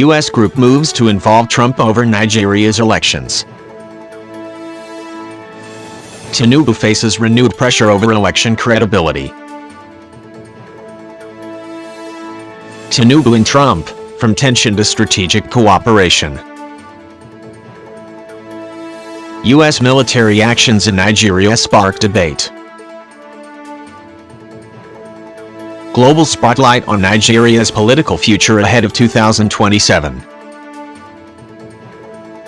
U.S. group moves to involve Trump over Nigeria's elections. Tinubu faces renewed pressure over election credibility. Tinubu and Trump, from tension to strategic cooperation. U.S. military actions in Nigeria spark debate. Global spotlight on Nigeria's political future ahead of 2027.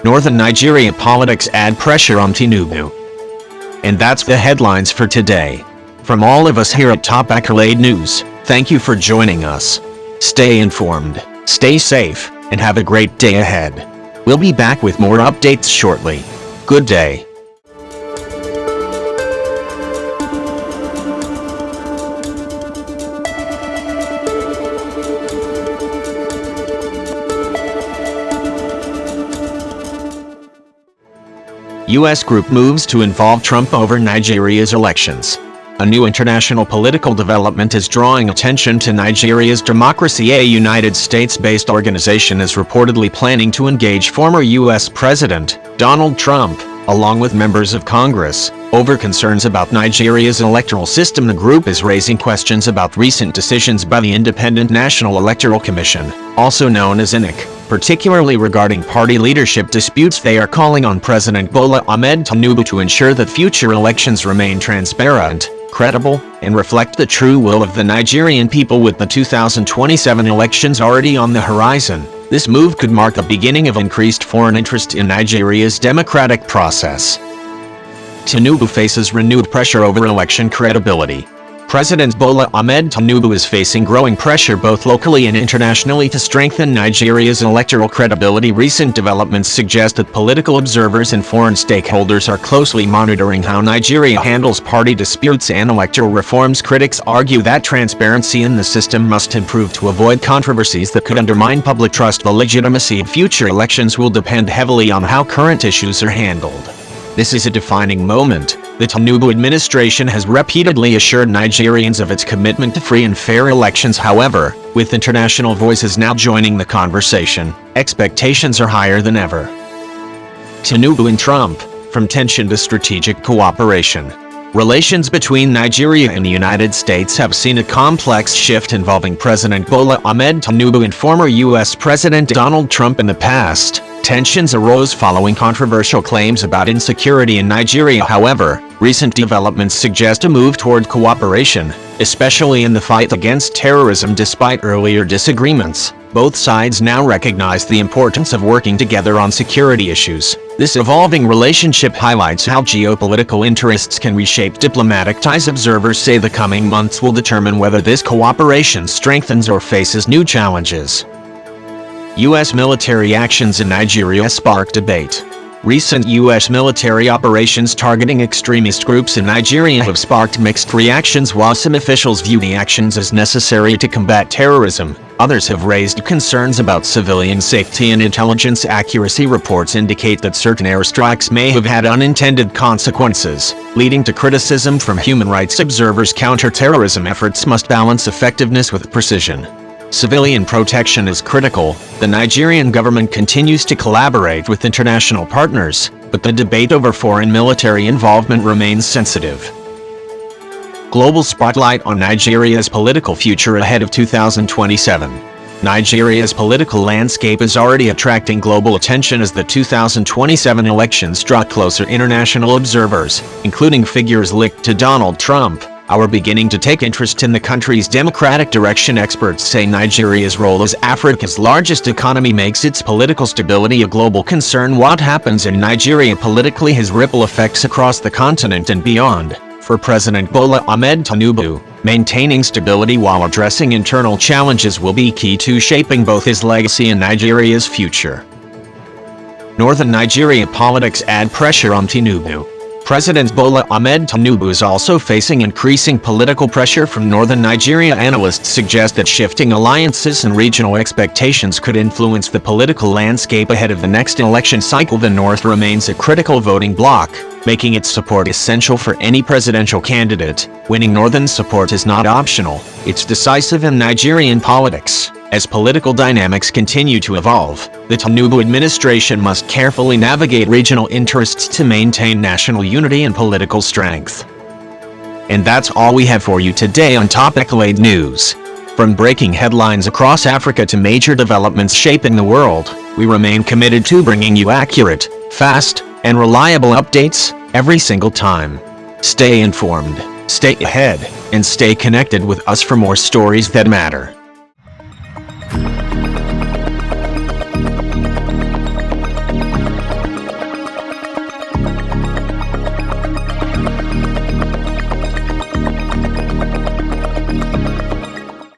Northern Nigeria politics add pressure on Tinubu. And that's the headlines for today. From all of us here at Top Accolade News, thank you for joining us. Stay informed, stay safe, and have a great day ahead. We'll be back with more updates shortly. Good day. U.S. group moves to involve Trump over Nigeria's elections. A new international political development is drawing attention to Nigeria's democracy. A United States-based organization is reportedly planning to engage former U.S. President Donald Trump, along with members of Congress, over concerns about Nigeria's electoral system. The group is raising questions about recent decisions by the Independent National Electoral Commission, also known as INEC, particularly regarding party leadership disputes. They are calling on President Bola Ahmed Tinubu to ensure that future elections remain transparent, credible, and reflect the true will of the Nigerian people. With the 2027 elections already on the horizon, this move could mark the beginning of increased foreign interest in Nigeria's democratic process. Tinubu faces renewed pressure over election credibility. President Bola Ahmed Tinubu is facing growing pressure both locally and internationally to strengthen Nigeria's electoral credibility. Recent developments suggest that political observers and foreign stakeholders are closely monitoring how Nigeria handles party disputes and electoral reforms. Critics argue that transparency in the system must improve to avoid controversies that could undermine public trust. The legitimacy of future elections will depend heavily on how current issues are handled. This is a defining moment. The Tinubu administration has repeatedly assured Nigerians of its commitment to free and fair elections. However, with international voices now joining the conversation, expectations are higher than ever. Tinubu and Trump, from tension to strategic cooperation. Relations between Nigeria and the United States have seen a complex shift involving President Bola Ahmed Tinubu and former U.S. President Donald Trump. In the past, tensions arose following controversial claims about insecurity in Nigeria. However, recent developments suggest a move toward cooperation, especially in the fight against terrorism. Despite earlier disagreements, both sides now recognize the importance of working together on security issues. This evolving relationship highlights how geopolitical interests can reshape diplomatic ties. Observers say the coming months will determine whether this cooperation strengthens or faces new challenges. U.S. military actions in Nigeria spark debate. Recent U.S. military operations targeting extremist groups in Nigeria have sparked mixed reactions. While some officials view the actions as necessary to combat terrorism, others have raised concerns about civilian safety and intelligence accuracy. Reports indicate that certain airstrikes may have had unintended consequences, leading to criticism from human rights observers. Counter-terrorism efforts must balance effectiveness with precision. Civilian protection is critical. The Nigerian government continues to collaborate with international partners, but the debate over foreign military involvement remains sensitive. Global spotlight on Nigeria's political future ahead of 2027. Nigeria's political landscape is already attracting global attention as the 2027 elections draw closer. International observers, including figures linked to Donald Trump, are beginning to take interest in the country's democratic direction. Experts say Nigeria's role as Africa's largest economy makes its political stability a global concern. What happens in Nigeria politically has ripple effects across the continent and beyond. For President Bola Ahmed Tinubu, maintaining stability while addressing internal challenges will be key to shaping both his legacy and Nigeria's future. Northern Nigeria politics add pressure on Tinubu. President Bola Ahmed Tinubu is also facing increasing political pressure from northern Nigeria. Analysts suggest that shifting alliances and regional expectations could influence the political landscape ahead of the next election cycle. The North remains a critical voting bloc, making its support essential for any presidential candidate. Winning Northern support is not optional, it's decisive in Nigerian politics. As political dynamics continue to evolve, the Tinubu administration must carefully navigate regional interests to maintain national unity and political strength. And that's all we have for you today on Electoral News. From breaking headlines across Africa to major developments shaping the world, we remain committed to bringing you accurate, fast, and reliable updates every single time. Stay informed, stay ahead, and stay connected with us for more stories that matter.